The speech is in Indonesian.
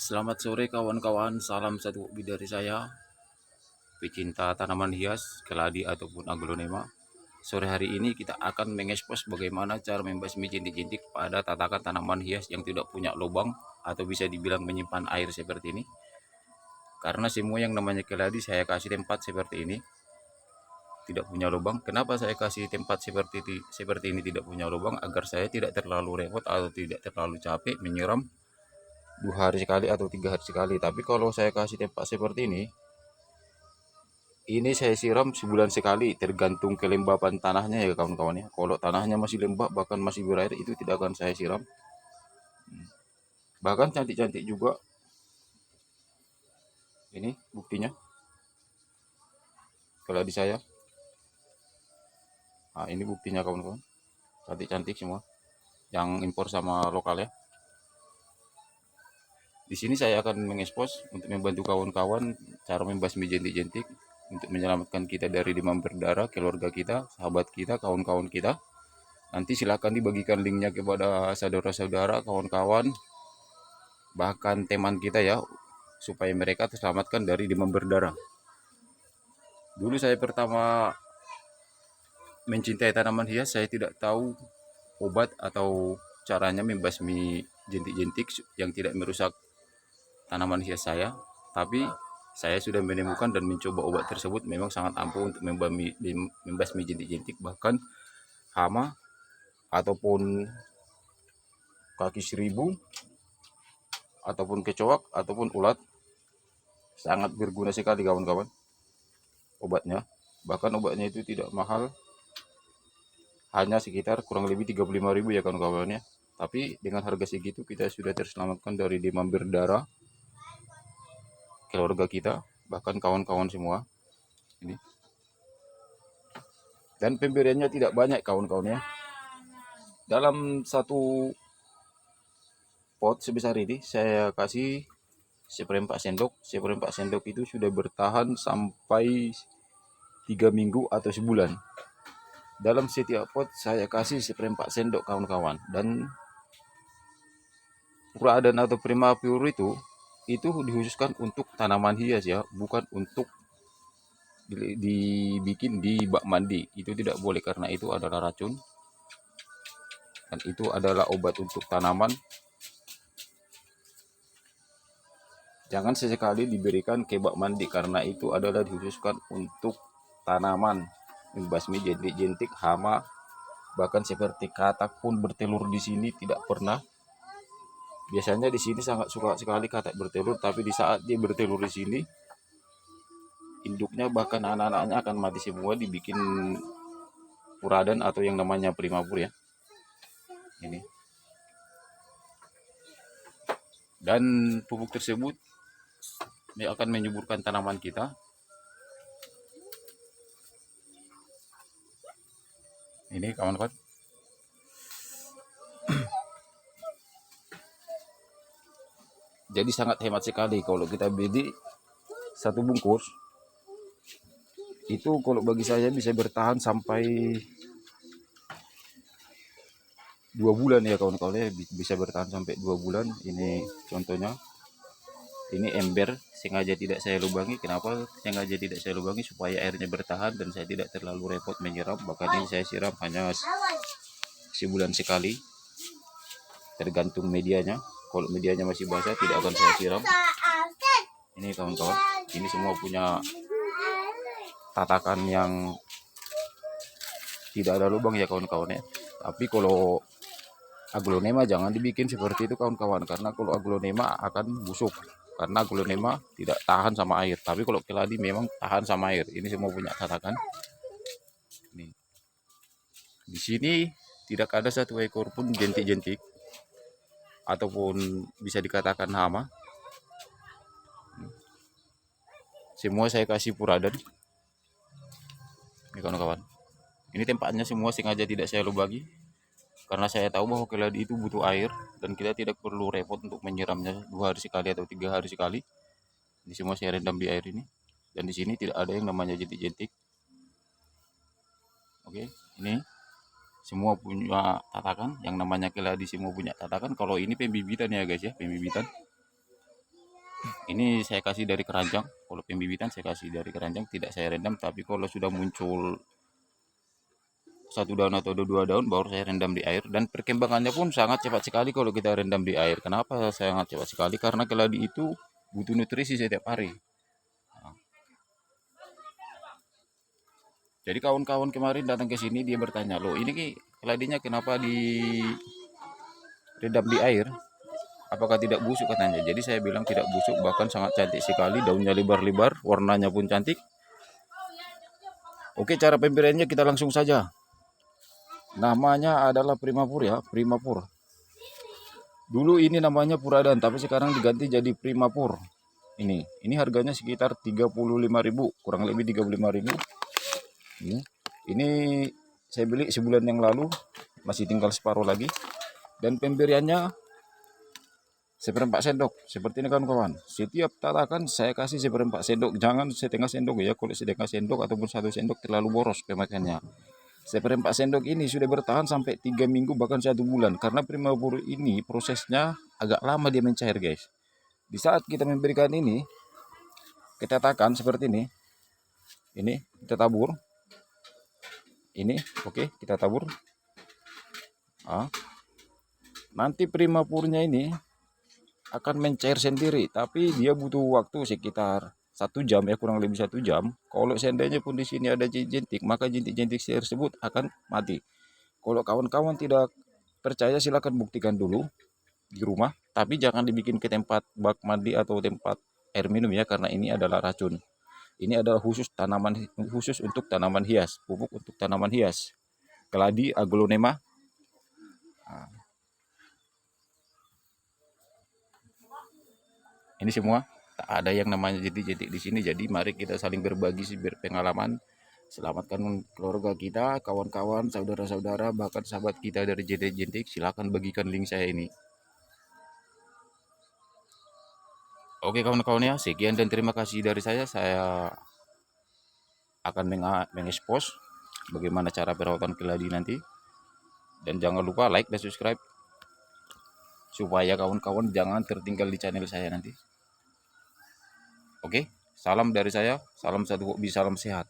Selamat sore kawan-kawan, salam satu hobi dari saya, pecinta tanaman hias, keladi ataupun aglonema. Sore hari ini kita akan mengekspos bagaimana cara membasmi jintik-jintik pada tatakan tanaman hias yang tidak punya lubang atau bisa dibilang menyimpan air seperti ini. Karena semua yang namanya keladi saya kasih tempat seperti ini, tidak punya lubang. Kenapa saya kasih tempat seperti ini tidak punya lubang? Agar saya tidak terlalu repot atau tidak terlalu capek menyiram 2 hari sekali atau 3 hari sekali. Tapi kalau saya kasih tempat seperti ini saya siram sebulan sekali, tergantung kelembapan tanahnya ya kawan-kawan ya. Kalau tanahnya masih lembab bahkan masih berair, itu tidak akan saya siram. Bahkan cantik-cantik juga. Ini buktinya kalau di saya. Nah, ini buktinya kawan-kawan. Cantik-cantik semua. Yang impor sama lokal ya. Di sini saya akan mengekspos untuk membantu kawan-kawan cara membasmi jentik-jentik untuk menyelamatkan kita dari demam berdarah, keluarga kita, sahabat kita, kawan-kawan kita. Nanti silakan dibagikan linknya kepada saudara-saudara, kawan-kawan, bahkan teman kita ya, supaya mereka terselamatkan dari demam berdarah. Dulu saya pertama mencintai tanaman hias, saya tidak tahu obat atau caranya membasmi jentik-jentik yang tidak merusak tanaman hias saya. Tapi saya sudah menemukan dan mencoba obat tersebut memang sangat ampuh untuk membasmi jentik-jentik, bahkan hama ataupun kaki seribu ataupun kecoak ataupun ulat. Sangat berguna sekali kawan-kawan obatnya. Bahkan obatnya itu tidak mahal, hanya sekitar kurang lebih 35.000 ya kawan-kawan ya. Tapi dengan harga segitu kita sudah terselamatkan dari demam berdarah, keluarga kita, bahkan kawan-kawan semua ini. Dan pemberiannya tidak banyak kawan-kawan ya. Dalam satu pot sebesar ini saya kasih seperempat sendok. Seperempat sendok itu sudah bertahan sampai 3 minggu atau sebulan. Dalam setiap pot saya kasih seperempat sendok kawan-kawan. Dan Puradan atau Primapure itu dikhususkan untuk tanaman hias ya, bukan untuk dibikin di bak mandi. Itu tidak boleh karena itu adalah racun dan itu adalah obat untuk tanaman. Jangan sesekali diberikan ke bak mandi karena itu adalah dikhususkan untuk tanaman. Membasmi jentik-jentik, hama, bahkan seperti katak pun bertelur di sini tidak pernah. Biasanya di sini sangat suka sekali katak bertelur, tapi di saat dia bertelur di sini, induknya bahkan anak-anaknya akan mati semua dibikin Puradan atau yang namanya Primapure ya. Ini. Dan pupuk tersebut akan menyuburkan tanaman kita. Ini kawan-kawan. Jadi sangat hemat sekali kalau kita beli satu bungkus. Itu kalau bagi saya bisa bertahan sampai 2 bulan ya kawan-kawan ya, bisa bertahan sampai 2 bulan. Ini contohnya. Ini ember sengaja tidak saya lubangi. Kenapa sengaja tidak saya lubangi? Supaya airnya bertahan dan saya tidak terlalu repot menyiram. Bahkan ini saya siram hanya sebulan sekali, tergantung medianya. Kalau medianya masih basah tidak akan saya siram. Ini kawan-kawan, ini semua punya tatakan yang tidak ada lubang ya kawan-kawan ya. Tapi kalau aglonema jangan dibikin seperti itu kawan-kawan, karena kalau aglonema akan busuk, karena aglonema tidak tahan sama air. Tapi kalau keladi memang tahan sama air. Ini semua punya tatakan. Nih. Di sini tidak ada satu ekor pun jentik-jentik ataupun bisa dikatakan hama. Semua saya kasih Puradan. Ini kawan-kawan. Ini tempatnya semua sengaja tidak saya lubangi karena saya tahu bahwa keladi itu butuh air dan kita tidak perlu repot untuk menyiramnya 2 hari sekali atau 3 hari sekali. Ini semua saya rendam di air ini. Dan di sini tidak ada yang namanya jentik-jentik. Oke, ini semua punya tatakan. Yang namanya keladi semua punya tatakan. Kalau ini pembibitan ya guys ya, pembibitan. Ini saya kasih dari keranjang. Kalau pembibitan saya kasih dari keranjang, tidak saya rendam. Tapi kalau sudah muncul satu daun atau dua daun, baru saya rendam di air. Dan perkembangannya pun sangat cepat sekali kalau kita rendam di air. Kenapa sangat cepat sekali? Karena keladi itu butuh nutrisi setiap hari. Jadi kawan-kawan kemarin datang ke sini, dia bertanya, loh ini keladinya kenapa direndam di air? Apakah tidak busuk katanya? Jadi saya bilang tidak busuk, bahkan sangat cantik sekali, daunnya lebar-lebar, warnanya pun cantik. Oke, cara pemberiannya kita langsung saja. Namanya adalah Primapur ya, Primapur. Dulu ini namanya Puradan, tapi sekarang diganti jadi Primapur. Ini harganya sekitar 35.000, kurang lebih 35.000. Ini saya beli sebulan yang lalu, masih tinggal separuh lagi. Dan pemberiannya seperempat sendok, seperti ini kawan-kawan. Setiap tatakan saya kasih seperempat sendok, jangan setengah sendok ya. Kalau setengah sendok ataupun 1 sendok terlalu boros pemakaiannya. Seperempat sendok ini sudah bertahan sampai 3 minggu bahkan 1 bulan. Karena Primavera ini prosesnya agak lama dia mencair guys. Di saat kita memberikan ini, kita tatakan seperti ini. Ini kita tabur. Ini oke, kita tabur. Nanti Primavera ini akan mencair sendiri, tapi dia butuh waktu sekitar 1 jam ya, kurang lebih 1 jam. Kalau seandainya pun di sini ada jentik, maka jentik-jentik tersebut akan mati. Kalau kawan-kawan tidak percaya, silakan buktikan dulu di rumah, tapi jangan dibikin ke tempat bak mandi atau tempat air minum ya, karena ini adalah racun. Ini adalah khusus untuk tanaman hias, pupuk untuk tanaman hias. Keladi aglonema. Ini semua tak ada yang namanya jentik-jentik di sini. Jadi mari kita saling berbagi pengalaman, selamatkan keluarga kita, kawan-kawan, saudara-saudara, bahkan sahabat kita dari jentik-jentik. Silakan bagikan link saya ini. Oke kawan-kawan ya, sekian dan terima kasih dari saya. Saya akan mengekspos bagaimana cara perawatan keladi nanti. Dan jangan lupa like dan subscribe supaya kawan-kawan jangan tertinggal di channel saya nanti. Oke, salam dari saya, salam satu hobi, salam sehat.